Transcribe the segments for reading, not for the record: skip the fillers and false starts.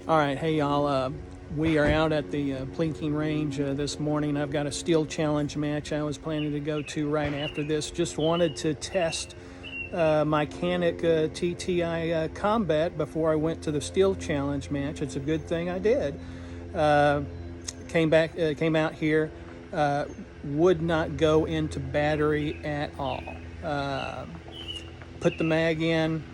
All right, hey y'all. We are out at the plinking range this morning. I've got a steel challenge match I was planning to go to right after this. Just wanted to test my Canik TTI Combat before I went to the steel challenge match. It's a good thing I did. Came out here, would not go into battery at all. Put the mag in,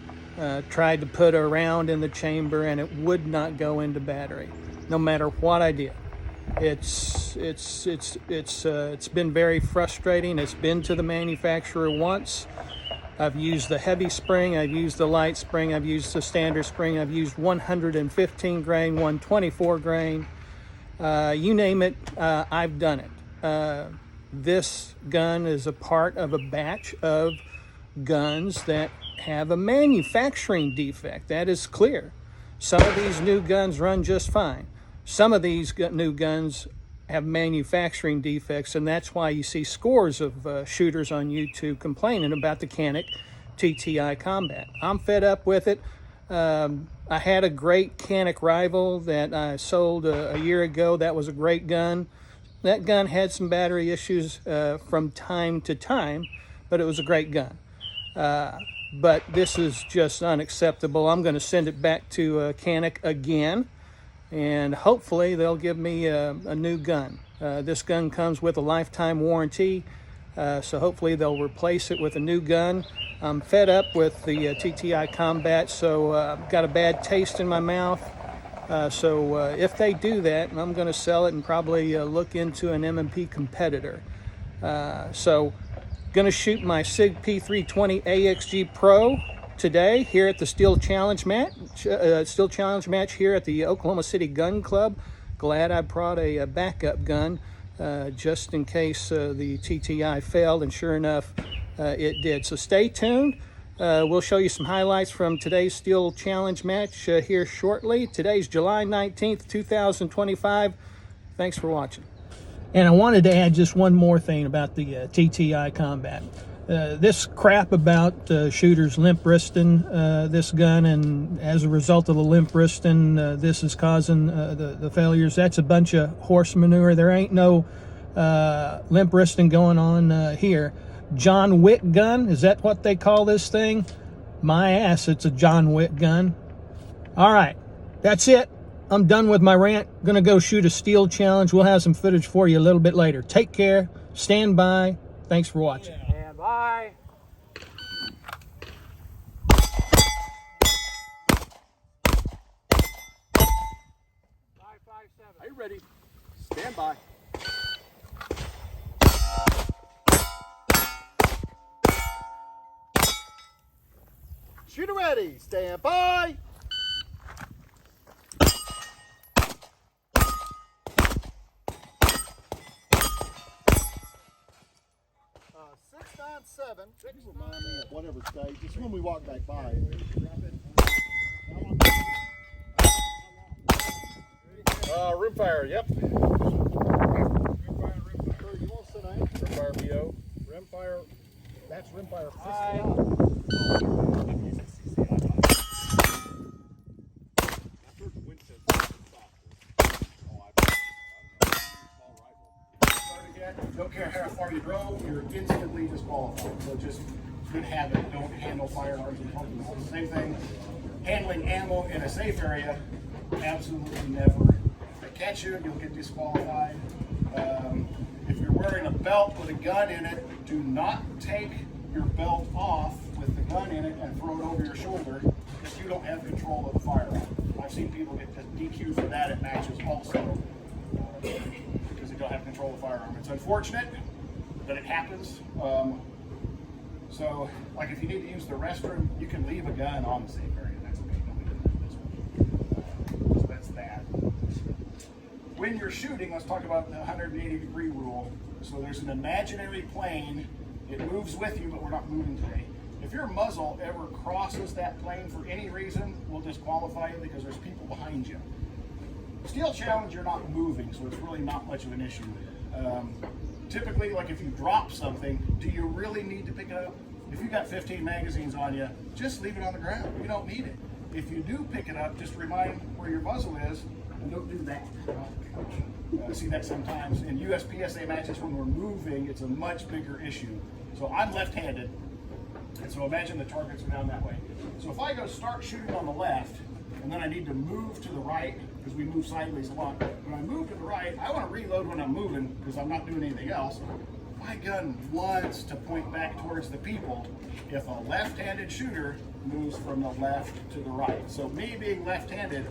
tried to put a round in the chamber, and it would not go into battery, no matter what I did. It's been very frustrating. It's been to the manufacturer once. I've used the heavy spring, I've used the light spring, I've used the standard spring, I've used 115 grain, 124 grain, you name it, I've done it. This gun is a part of a batch of guns that have a manufacturing defect. That is clear. Some of these new guns run just fine. Some of these new guns have manufacturing defects, and that's why you see scores of shooters on YouTube complaining about the Canik TTI Combat. I'm fed up with it. I had a great Canik rival that I sold a year ago. That was a great gun. That gun had some battery issues from time to time, but it was a great gun. But this is just unacceptable. I'm going to send it back to Canik again, and hopefully they'll give me a new gun. This gun comes with a lifetime warranty, so hopefully they'll replace it with a new gun. I'm fed up with the TTI Combat, so I've got a bad taste in my mouth. So if they do that, I'm going to sell it and probably look into an M&P competitor. So going to shoot my SIG P320 AXG Pro today here at the Steel Challenge match. Here at the Oklahoma City Gun Club. Glad I brought a backup gun just in case the TTI failed, and sure enough, it did. So stay tuned. We'll show you some highlights from today's Steel Challenge match here shortly. Today's July 19th, 2025. Thanks for watching. And I wanted to add just one more thing about the TTI Combat. This crap about shooters limp-wristing this gun, and as a result of the limp-wristing, this is causing the failures. That's a bunch of horse manure. There ain't no limp-wristing going on here. John Wick gun, is that what they call this thing? My ass, it's a John Wick gun. All right, that's it. I'm done with my rant. Gonna go shoot a steel challenge. We'll have some footage for you a little bit later. Take care. Stand by. Thanks for watching. Stand by. 557. Are you ready? Stand by. Shooter ready. Stand by. Seven. You remind me at whatever stage. It's when we walk back by. Rimfire, yep. Rimfire. You want to sit down? Rimfire BO. Rimfire. That's Rimfire. Don't care how far you drove, you're instantly disqualified. So just good habit, don't handle firearms in public. Same thing, handling ammo in a safe area, absolutely never. If they catch you, you'll get disqualified. If you're wearing a belt with a gun in it, do not take your belt off with the gun in it and throw it over your shoulder if you don't have control of the firearm. I've seen people get just DQ'd for that at matches also. Because they don't have control of the firearm. It's unfortunate, but it happens. So, like if you need to use the restroom, you can leave a gun on the safe area. That's okay. So that's that. When you're shooting, let's talk about the 180-degree rule. So there's an imaginary plane. It moves with you, but we're not moving today. If your muzzle ever crosses that plane for any reason, we'll disqualify you because there's people behind you. Steel challenge, you're not moving, so it's really not much of an issue. Typically, like if you drop something, do you really need to pick it up? If you got 15 magazines on you, just leave it on the ground. You don't need it. if you do pick it up, just remind where your muzzle is and don't do that. I see that sometimes in USPSA matches when we're moving, it's a much bigger issue. So I'm left-handed, and so imagine the targets are down that way. So if I go start shooting on the left, and then I need to move to the right, because we move sideways a lot. When I move to the right, I want to reload when I'm moving, because I'm not doing anything else. My gun wants to point back towards the people if a left-handed shooter moves from the left to the right. So me being left-handed,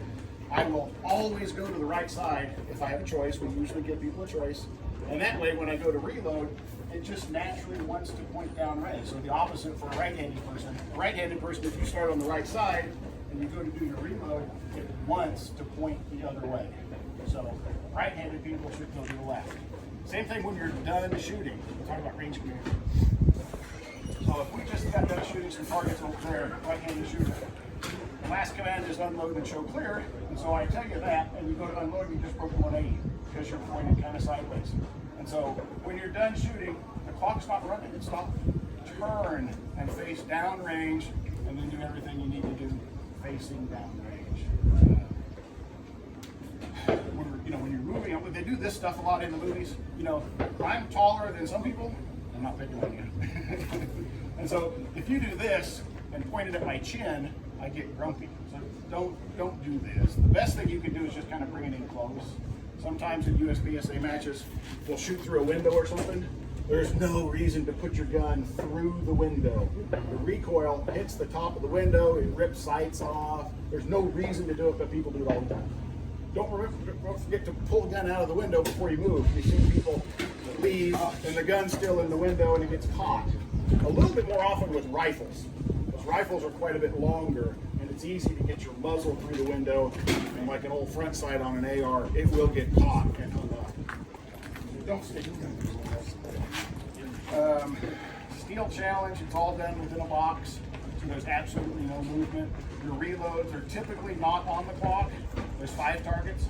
I will always go to the right side if I have a choice. We usually give people a choice. And that way, when I go to reload, it just naturally wants to point down range. So the opposite for a right-handed person. A right-handed person, if you start on the right side and you go to do your reload, it wants to point the other way. So right-handed people should go to the left. Same thing when you're done shooting. We're talking about range command. So if we just got done shooting some targets over there, right-handed shooter, the last command is unload and show clear. And so I tell you that, and you go to unload, you just broke the 180 because you're pointed kind of sideways. And so when you're done shooting, the clock's not running, it's stopped. Turn and face down range, and then do everything you need to do facing down range. When you're moving, they do this stuff a lot in the movies. I'm taller than some people. I'm not picking on you. And so if you do this and point it at my chin, I get grumpy. So don't do this. The best thing you can do is just kind of bring it in close. Sometimes in USPSA matches, they'll shoot through a window or something. There's no reason to put your gun through the window. The recoil hits the top of the window, it rips sights off. There's no reason to do it, but people do it all the time. Don't forget to pull the gun out of the window before you move. You see people leave and the gun's still in the window and it gets caught. A little bit more often with rifles. Those rifles are quite a bit longer and it's easy to get your muzzle through the window, and like an old front sight on an AR, it will get caught and hung up. Don't stick your gun. Steel challenge, it's all done within a box, so there's absolutely no movement. Your reloads are typically not on the clock. There's 5 targets.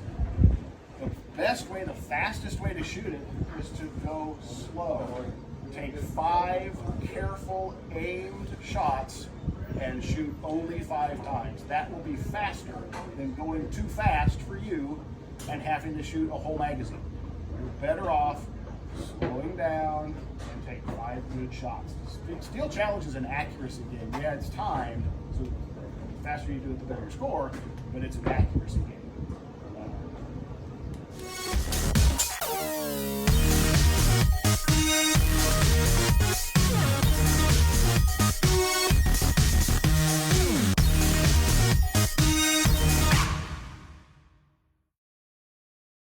The best way, the fastest way to shoot it is to go slow. Take 5 careful, aimed shots and shoot only 5 times. That will be faster than going too fast for you and having to shoot a whole magazine. You're better off slowing down and take 5 good shots. Steel challenge is an accuracy game. Yeah, it's timed, so the faster you do it, the better your score, but it's an accuracy game.